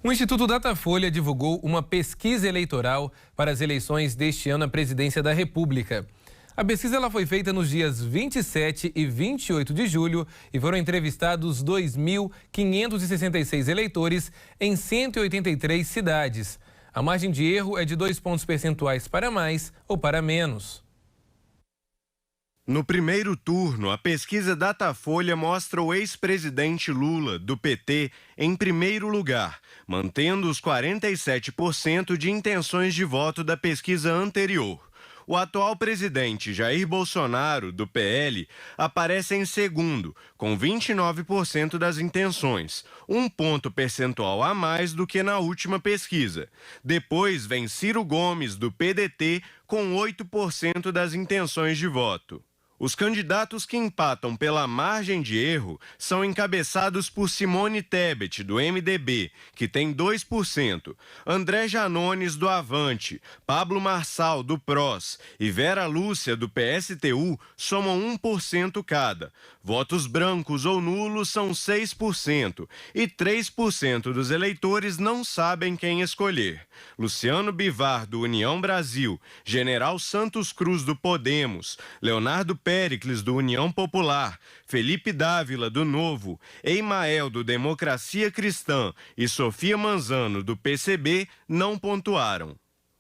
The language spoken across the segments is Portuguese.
O Instituto Datafolha divulgou uma pesquisa eleitoral para as eleições deste ano à presidência da República. A pesquisa ela foi feita nos dias 27 e 28 de julho e foram entrevistados 2.566 eleitores em 183 cidades. A margem de erro é de 2 pontos percentuais para mais ou para menos. No primeiro turno, a pesquisa Datafolha mostra o ex-presidente Lula, do PT, em primeiro lugar, mantendo os 47% de intenções de voto da pesquisa anterior. O atual presidente Jair Bolsonaro, do PL, aparece em segundo, com 29% das intenções, 1 ponto percentual a mais do que na última pesquisa. Depois vem Ciro Gomes, do PDT, com 8% das intenções de voto. Os candidatos que empatam pela margem de erro são encabeçados por Simone Tebet, do MDB, que tem 2%, André Janones, do Avante, Pablo Marçal, do PROS e Vera Lúcia, do PSTU, somam 1% cada. Votos brancos ou nulos são 6% e 3% dos eleitores não sabem quem escolher. Luciano Bivar, do União Brasil, General Santos Cruz, do Podemos, Leonardo Péricles, do União Popular, Felipe Dávila, do Novo, Eimael, do Democracia Cristã e Sofia Manzano, do PCB, não pontuaram.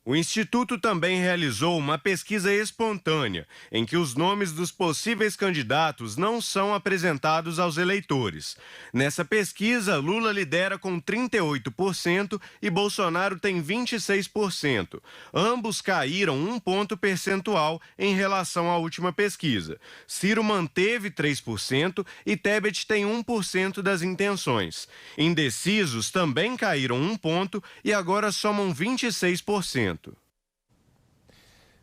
O Instituto também realizou uma pesquisa espontânea, em que os nomes dos possíveis candidatos não são apresentados aos eleitores. Nessa pesquisa, Lula lidera com 38% e Bolsonaro tem 26%. Ambos caíram 1 ponto percentual em relação à última pesquisa. Ciro manteve 3% e Tebet tem 1% das intenções. Indecisos também caíram 1 ponto e agora somam 26%.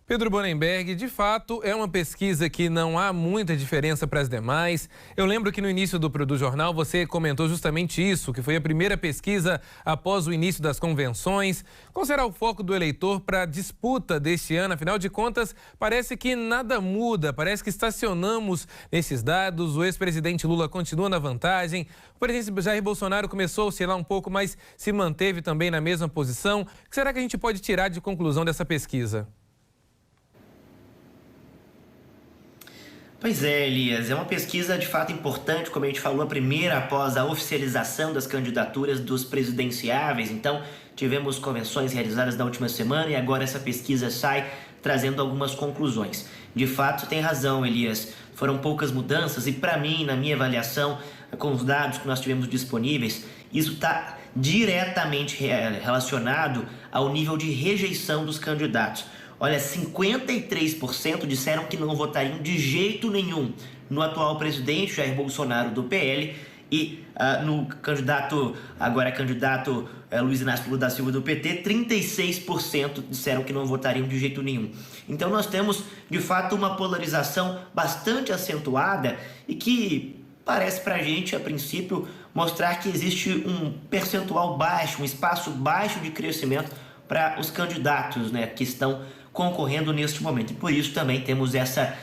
Pedro Bonenberg, de fato, é uma pesquisa que não há muita diferença para as demais. Eu lembro que no início do jornal você comentou justamente isso, que foi a primeira pesquisa após o início das convenções. Qual será o foco do eleitor para a disputa deste ano? Afinal de contas, parece que nada muda, parece que estacionamos nesses dados. O ex-presidente Lula continua na vantagem. O presidente Jair Bolsonaro começou a oscilar um pouco, mas se manteve também na mesma posição. O que será que a gente pode tirar de conclusão dessa pesquisa? Pois é, Elias, é uma pesquisa de fato importante, como a gente falou, a primeira após a oficialização das candidaturas dos presidenciáveis. Então, tivemos convenções realizadas na última semana e agora essa pesquisa sai trazendo algumas conclusões. De fato, tem razão, Elias, foram poucas mudanças e para mim, na minha avaliação, com os dados que nós tivemos disponíveis, isso está diretamente relacionado ao nível de rejeição dos candidatos. Olha, 53% disseram que não votariam de jeito nenhum no atual presidente Jair Bolsonaro do PL e no candidato Luiz Inácio Lula da Silva do PT, 36% disseram que não votariam de jeito nenhum. Então nós temos, de fato, uma polarização bastante acentuada e que parece pra gente, a princípio, mostrar que existe um percentual baixo, um espaço baixo de crescimento para os candidatos, né, que estão concorrendo neste momento. E por isso também temos essa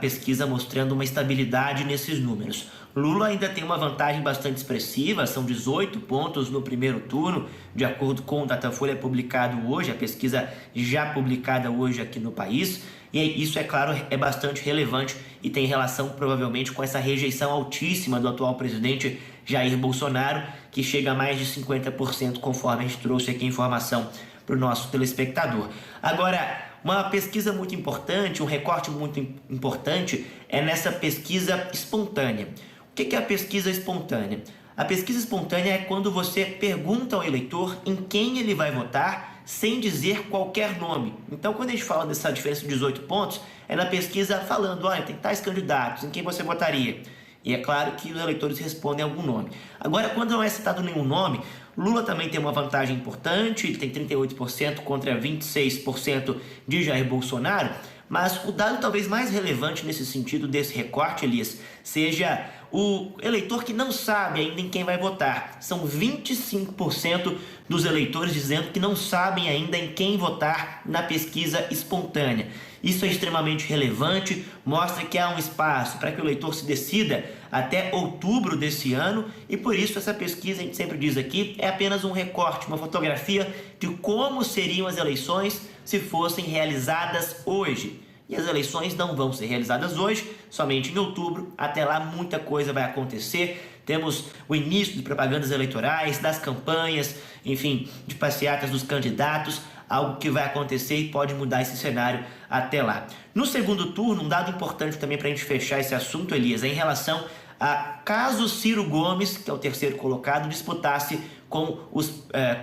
pesquisa mostrando uma estabilidade nesses números. Lula ainda tem uma vantagem bastante expressiva, são 18 pontos no primeiro turno, de acordo com o Datafolha publicado hoje, a pesquisa já publicada hoje aqui no país. E isso, é claro, é bastante relevante e tem relação provavelmente com essa rejeição altíssima do atual presidente Jair Bolsonaro, que chega a mais de 50%, conforme a gente trouxe aqui a informação para o nosso telespectador. Agora, uma pesquisa muito importante, um recorte muito importante é nessa pesquisa espontânea. O que é a pesquisa espontânea? A pesquisa espontânea é quando você pergunta ao eleitor em quem ele vai votar sem dizer qualquer nome. Então, quando a gente fala dessa diferença de 18 pontos, é na pesquisa falando, olha, tem tais candidatos, em quem você votaria? E é claro que os eleitores respondem algum nome. Agora, quando não é citado nenhum nome, Lula também tem uma vantagem importante, ele tem 38% contra 26% de Jair Bolsonaro, Mas o dado talvez mais relevante nesse sentido desse recorte, Elias, seja o eleitor que não sabe ainda em quem vai votar. São 25% dos eleitores dizendo que não sabem ainda em quem votar na pesquisa espontânea. Isso é extremamente relevante, mostra que há um espaço para que o eleitor se decida até outubro desse ano e por isso essa pesquisa, a gente sempre diz aqui, é apenas um recorte, uma fotografia de como seriam as eleições se fossem realizadas hoje. E as eleições não vão ser realizadas hoje, somente em outubro. Até lá muita coisa vai acontecer. Temos o início de propagandas eleitorais, das campanhas, enfim, de passeatas dos candidatos, algo que vai acontecer e pode mudar esse cenário até lá. No segundo turno, um dado importante também para a gente fechar esse assunto, Elias, é em relação a caso Ciro Gomes, que é o terceiro colocado, disputasse com os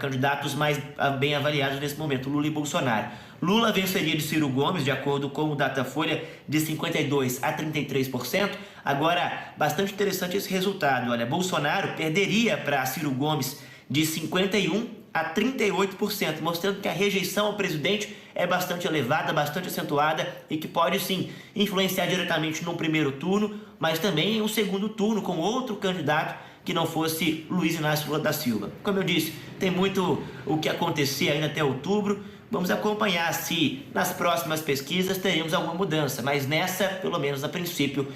candidatos mais bem avaliados nesse momento, Lula e Bolsonaro. Lula venceria de Ciro Gomes, de acordo com o Datafolha, de 52% a 33%. Agora, bastante interessante esse resultado. Olha, Bolsonaro perderia para Ciro Gomes de 51% a 38%, mostrando que a rejeição ao presidente é bastante elevada, bastante acentuada e que pode, sim, influenciar diretamente no primeiro turno, mas também em um segundo turno com outro candidato que não fosse Luiz Inácio Lula da Silva. Como eu disse, tem muito o que acontecer ainda até outubro. Vamos acompanhar se nas próximas pesquisas teremos alguma mudança, mas nessa, pelo menos a princípio,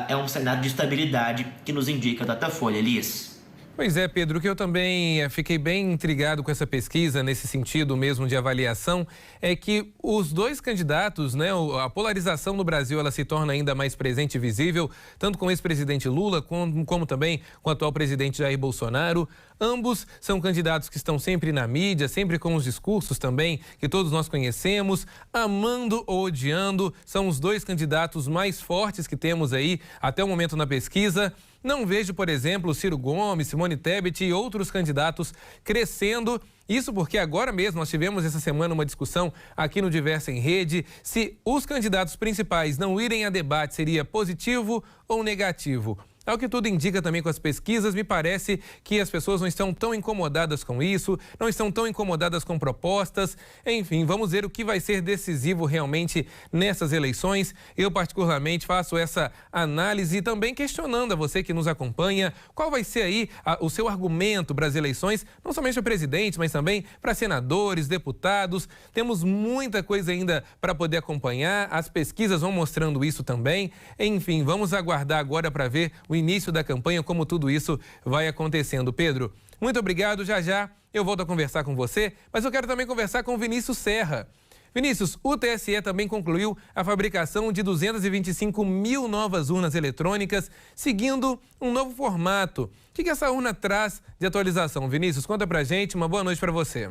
é um cenário de estabilidade que nos indica a Datafolha, Elias. Pois é, Pedro, que eu também fiquei bem intrigado com essa pesquisa, nesse sentido mesmo de avaliação, é que os dois candidatos, né, a polarização no Brasil, ela se torna ainda mais presente e visível, tanto com o ex-presidente Lula, como também com o atual presidente Jair Bolsonaro. Ambos são candidatos que estão sempre na mídia, sempre com os discursos também que todos nós conhecemos, amando ou odiando. São os dois candidatos mais fortes que temos aí até o momento na pesquisa. Não vejo, por exemplo, Ciro Gomes, Simone Tebet e outros candidatos crescendo. Isso porque agora mesmo nós tivemos essa semana uma discussão aqui no Diversa em Rede se os candidatos principais não irem a debate seria positivo ou negativo. Ao que tudo indica também com as pesquisas, me parece que as pessoas não estão tão incomodadas com isso, não estão tão incomodadas com propostas. Enfim, vamos ver o que vai ser decisivo realmente nessas eleições. Eu, particularmente, faço essa análise e também questionando a você que nos acompanha, qual vai ser aí o seu argumento para as eleições, não somente para presidente, mas também para senadores, deputados. Temos muita coisa ainda para poder acompanhar, as pesquisas vão mostrando isso também. Enfim, vamos aguardar agora para ver o início da campanha, como tudo isso vai acontecendo. Pedro, muito obrigado. Já já eu volto a conversar com você, mas eu quero também conversar com o Vinícius Serra. Vinícius, o TSE também concluiu a fabricação de 225 mil novas urnas eletrônicas, seguindo um novo formato. O que essa urna traz de atualização? Vinícius, conta pra gente. Uma boa noite para você.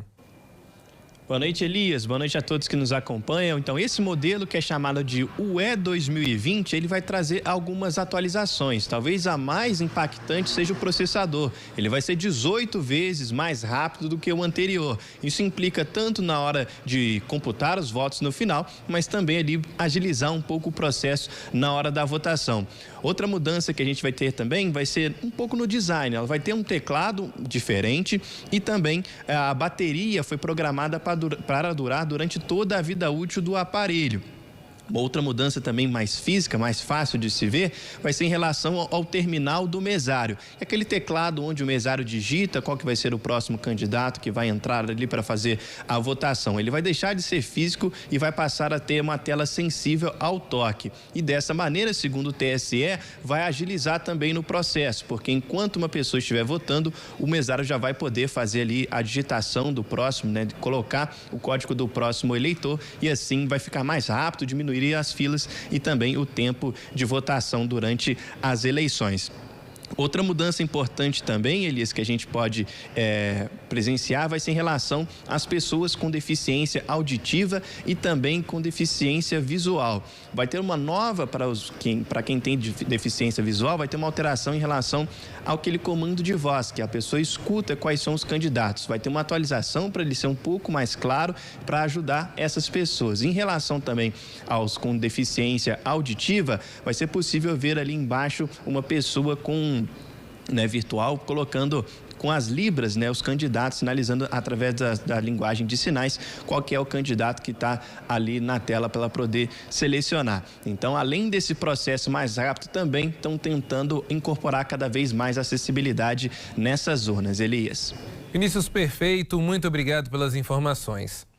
Boa noite, Elias. Boa noite a todos que nos acompanham. Então, esse modelo, que é chamado de UE 2020, ele vai trazer algumas atualizações. Talvez a mais impactante seja o processador. Ele vai ser 18 vezes mais rápido do que o anterior. Isso implica tanto na hora de computar os votos no final, mas também ali agilizar um pouco o processo na hora da votação. Outra mudança que a gente vai ter também vai ser um pouco no design. Ela vai ter um teclado diferente e também a bateria foi programada para durar durante toda a vida útil do aparelho. Outra mudança também mais física, mais fácil de se ver, vai ser em relação ao terminal do mesário. É aquele teclado onde o mesário digita qual que vai ser o próximo candidato que vai entrar ali para fazer a votação. Ele vai deixar de ser físico e vai passar a ter uma tela sensível ao toque. E dessa maneira, segundo o TSE, vai agilizar também no processo, porque enquanto uma pessoa estiver votando, o mesário já vai poder fazer ali a digitação do próximo, né, de colocar o código do próximo eleitor e assim vai ficar mais rápido, diminuir as filas e também o tempo de votação durante as eleições. Outra mudança importante também, Elias, que a gente pode presenciar vai ser em relação às pessoas com deficiência auditiva e também com deficiência visual. Vai ter uma nova para quem tem deficiência visual, vai ter uma alteração em relação àquele comando de voz, que a pessoa escuta quais são os candidatos. Vai ter uma atualização para ele ser um pouco mais claro para ajudar essas pessoas. Em relação também aos com deficiência auditiva, vai ser possível ver ali embaixo uma pessoa com virtual, colocando com as libras, né, os candidatos, sinalizando através da linguagem de sinais qual que é o candidato que está ali na tela para ela poder selecionar. Então, além desse processo mais rápido, também estão tentando incorporar cada vez mais acessibilidade nessas urnas. Elias. Vinícius, perfeito. Muito obrigado pelas informações.